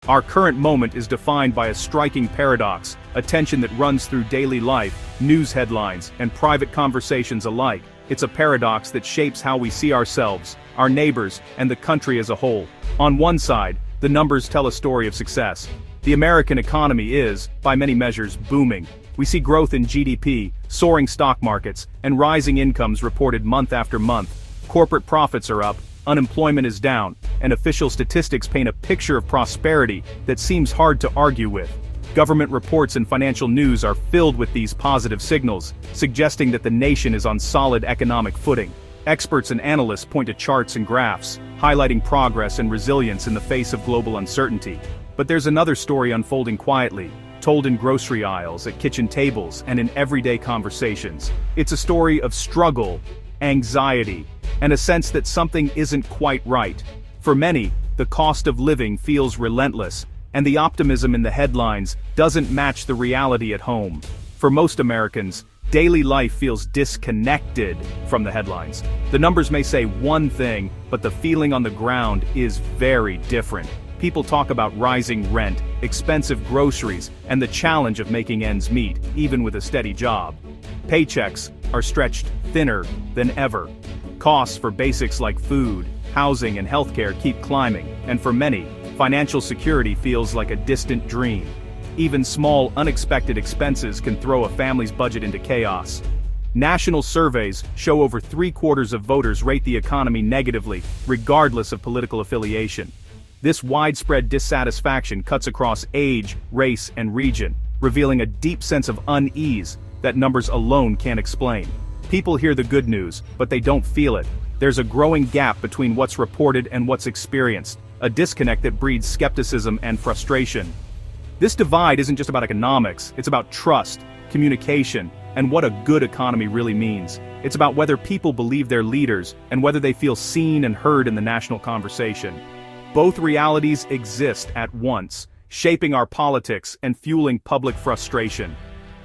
Our current moment is defined by a striking paradox, a tension that runs through daily life, news headlines, and private conversations alike. It's a paradox that shapes how we see ourselves, our neighbors, and the country as a whole. On one side, the numbers tell a story of success. The American economy is, by many measures, booming. We see growth in GDP, soaring stock markets, and rising incomes reported month after month. Corporate profits are up, unemployment is down, and official statistics paint a picture of prosperity that seems hard to argue with. Government reports and financial news are filled with these positive signals, suggesting that the nation is on solid economic footing. Experts and analysts point to charts and graphs, highlighting progress and resilience in the face of global uncertainty. But there's another story unfolding quietly, told in grocery aisles, at kitchen tables, and in everyday conversations. It's a story of struggle, anxiety, and a sense that something isn't quite right. For many, the cost of living feels relentless, and the optimism in the headlines doesn't match the reality at home. For most Americans, daily life feels disconnected from the headlines. The numbers may say one thing, but the feeling on the ground is very different. People talk about rising rent, expensive groceries, and the challenge of making ends meet, even with a steady job. Paychecks are stretched thinner than ever. Costs for basics like food, housing, and healthcare keep climbing, and for many, financial security feels like a distant dream. Even small, unexpected expenses can throw a family's budget into chaos. National surveys show over 3/4 of voters rate the economy negatively, regardless of political affiliation. This widespread dissatisfaction cuts across age, race, and region, revealing a deep sense of unease that numbers alone can't explain. People hear the good news, but they don't feel it. There's a growing gap between what's reported and what's experienced, a disconnect that breeds skepticism and frustration. This divide isn't just about economics, it's about trust, communication, and what a good economy really means. It's about whether people believe their leaders and whether they feel seen and heard in the national conversation. Both realities exist at once, shaping our politics and fueling public frustration.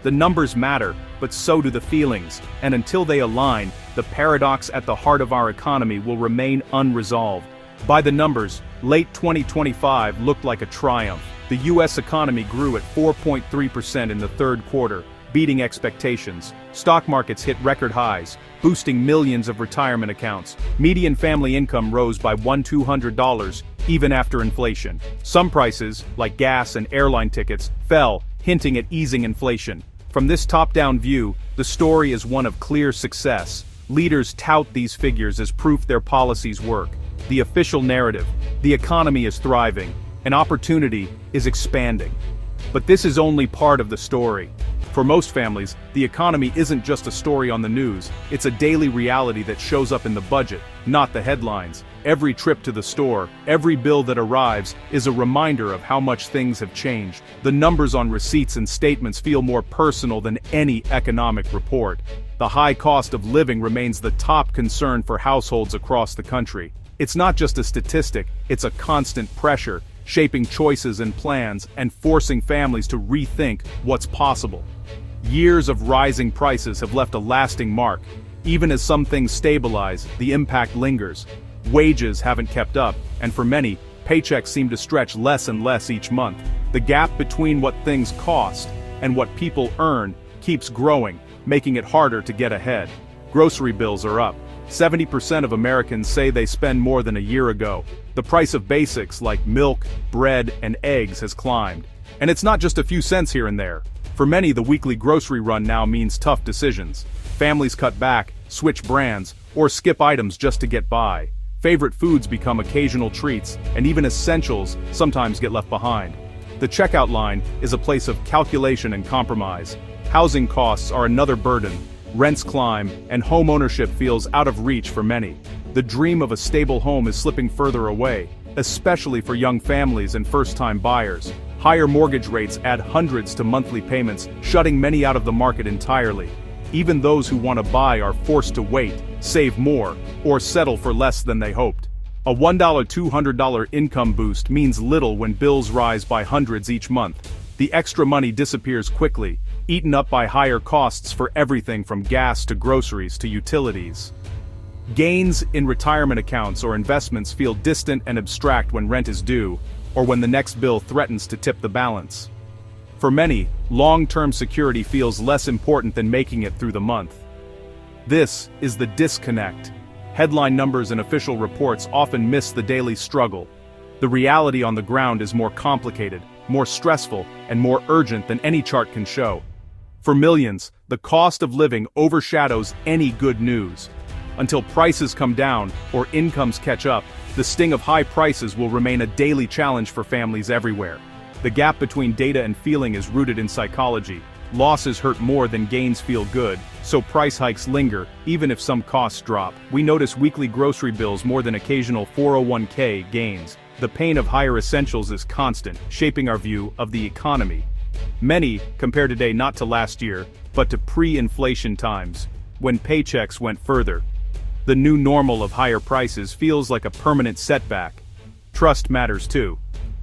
The numbers matter, but so do the feelings, and until they align, the paradox at the heart of our economy will remain unresolved. By the numbers, late 2025 looked like a triumph. The U.S. economy grew at 4.3% in the third quarter, beating expectations. Stock markets hit record highs, boosting millions of retirement accounts. Median family income rose by $1,200, even after inflation. Some prices, like gas and airline tickets, fell, hinting at easing inflation. From this top-down view, the story is one of clear success. Leaders tout these figures as proof their policies work. The official narrative: the economy is thriving, and opportunity is expanding. But this is only part of the story. For most families, the economy isn't just a story on the news, it's a daily reality that shows up in the budget, not the headlines. Every trip to the store, every bill that arrives, is a reminder of how much things have changed. The numbers on receipts and statements feel more personal than any economic report. The high cost of living remains the top concern for households across the country. It's not just a statistic, it's a constant pressure, shaping choices and plans and forcing families to rethink what's possible. Years of rising prices have left a lasting mark. Even as some things stabilize, the impact lingers. Wages haven't kept up, and for many, paychecks seem to stretch less and less each month. The gap between what things cost and what people earn keeps growing, making it harder to get ahead. Grocery bills are up. 70% of Americans say they spend more than a year ago. The price of basics like milk, bread, and eggs has climbed. And it's not just a few cents here and there. For many, the weekly grocery run now means tough decisions. Families cut back, switch brands, or skip items just to get by. Favorite foods become occasional treats, and even essentials sometimes get left behind. The checkout line is a place of calculation and compromise. Housing costs are another burden. Rents climb, and home ownership feels out of reach for many. The dream of a stable home is slipping further away, especially for young families and first-time buyers. Higher mortgage rates add hundreds to monthly payments, shutting many out of the market entirely. Even those who want to buy are forced to wait, save more, or settle for less than they hoped. A $1 $200 income boost means little when bills rise by hundreds each month. The extra money disappears quickly, eaten up by higher costs for everything from gas to groceries to utilities. Gains in retirement accounts or investments feel distant and abstract when rent is due. or when the next bill threatens to tip the balance. For many, long-term security feels less important than making it through the month. This is the disconnect. Headline numbers and official reports often miss the daily struggle. The reality on the ground is more complicated, more stressful, and more urgent than any chart can show. For millions, the cost of living overshadows any good news. Until prices come down or incomes catch up, the sting of high prices will remain a daily challenge for families everywhere. The gap between data and feeling is rooted in psychology. Losses hurt more than gains feel good, so price hikes linger, even if some costs drop. We notice weekly grocery bills more than occasional 401k gains. The pain of higher essentials is constant, shaping our view of the economy. Many compare today not to last year, but to pre-inflation times, when paychecks went further. The new normal of higher prices feels like a permanent setback. Trust matters too.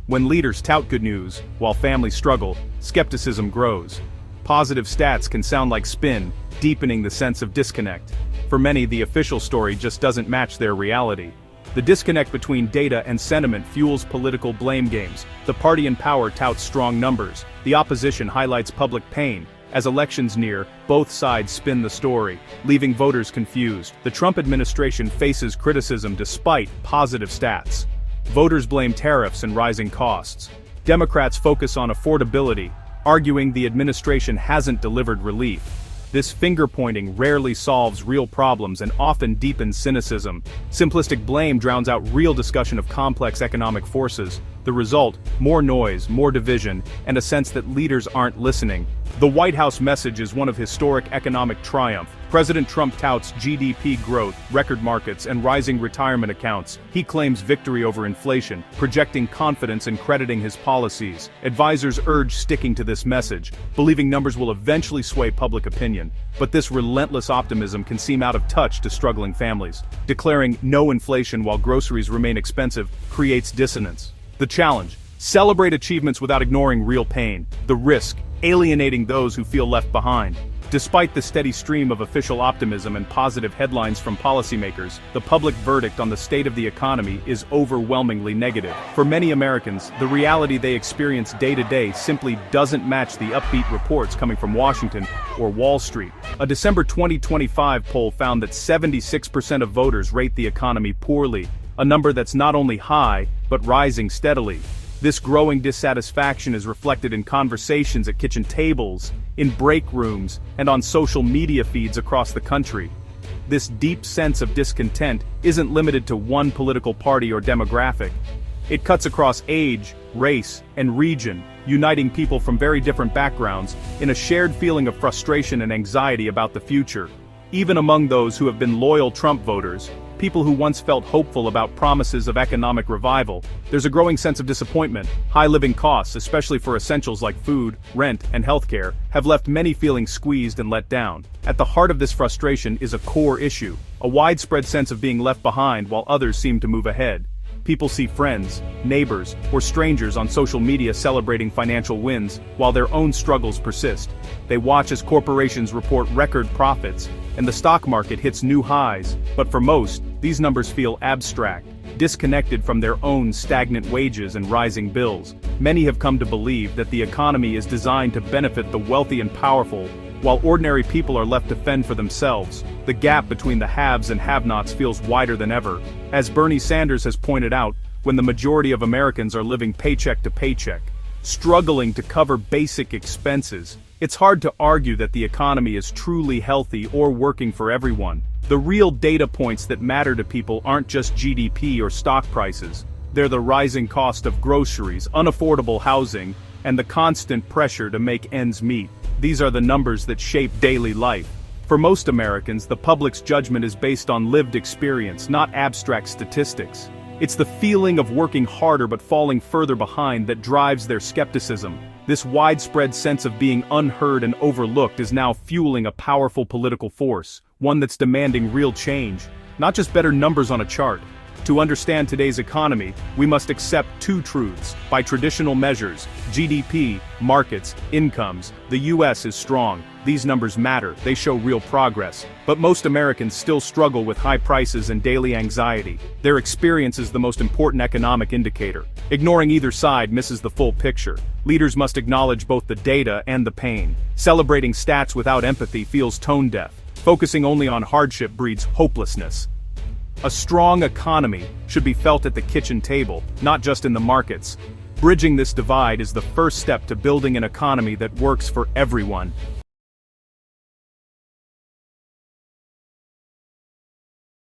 When leaders tout good news, while families struggle, skepticism grows. Positive stats can sound like spin, deepening the sense of disconnect. For many, the official story just doesn't match their reality. The disconnect between data and sentiment fuels political blame games. The party in power touts strong numbers. The opposition highlights public pain. As elections near, both sides spin the story, leaving voters confused. The Trump administration faces criticism despite positive stats. Voters blame tariffs and rising costs. Democrats focus on affordability, arguing the administration hasn't delivered relief. This finger-pointing rarely solves real problems and often deepens cynicism. Simplistic blame drowns out real discussion of complex economic forces. The result, more noise, more division, and a sense that leaders aren't listening. The White House message is one of historic economic triumph. President Trump touts GDP growth, record markets, and rising retirement accounts. He claims victory over inflation, projecting confidence and crediting his policies. Advisors urge sticking to this message, believing numbers will eventually sway public opinion. But this relentless optimism can seem out of touch to struggling families. Declaring no inflation while groceries remain expensive creates dissonance. The challenge: celebrate achievements without ignoring real pain. The risk: alienating those who feel left behind. Despite the steady stream of official optimism and positive headlines from policymakers, the public verdict on the state of the economy is overwhelmingly negative. For many Americans, the reality they experience day to day simply doesn't match the upbeat reports coming from Washington or Wall Street. A December 2025 poll found that 76% of voters rate the economy poorly, a number that's not only high, but rising steadily. This growing dissatisfaction is reflected in conversations at kitchen tables, in break rooms, and on social media feeds across the country. This deep sense of discontent isn't limited to one political party or demographic. It cuts across age, race, and region, uniting people from very different backgrounds in a shared feeling of frustration and anxiety about the future. Even among those who have been loyal Trump voters, people who once felt hopeful about promises of economic revival, there's a growing sense of disappointment. High living costs, especially for essentials like food, rent, and healthcare, have left many feeling squeezed and let down. At the heart of this frustration is a core issue: a widespread sense of being left behind while others seem to move ahead. People see friends, neighbors, or strangers on social media celebrating financial wins, while their own struggles persist. They watch as corporations report record profits, and the stock market hits new highs, but for most, these numbers feel abstract, disconnected from their own stagnant wages and rising bills. Many have come to believe that the economy is designed to benefit the wealthy and powerful, while ordinary people are left to fend for themselves. The gap between the haves and have-nots feels wider than ever. As Bernie Sanders has pointed out, when the majority of Americans are living paycheck to paycheck, struggling to cover basic expenses, it's hard to argue that the economy is truly healthy or working for everyone. The real data points that matter to people aren't just GDP or stock prices. They're the rising cost of groceries, unaffordable housing, and the constant pressure to make ends meet. These are the numbers that shape daily life. For most Americans, the public's judgment is based on lived experience, not abstract statistics. It's the feeling of working harder but falling further behind that drives their skepticism. This widespread sense of being unheard and overlooked is now fueling a powerful political force, one that's demanding real change, not just better numbers on a chart. To understand today's economy, we must accept two truths. By traditional measures, GDP, markets, incomes, the US is strong. These numbers matter, they show real progress. But most Americans still struggle with high prices and daily anxiety. Their experience is the most important economic indicator. Ignoring either side misses the full picture. Leaders must acknowledge both the data and the pain. Celebrating stats without empathy feels tone-deaf. Focusing only on hardship breeds hopelessness. A strong economy should be felt at the kitchen table, not just in the markets. Bridging this divide is the first step to building an economy that works for everyone.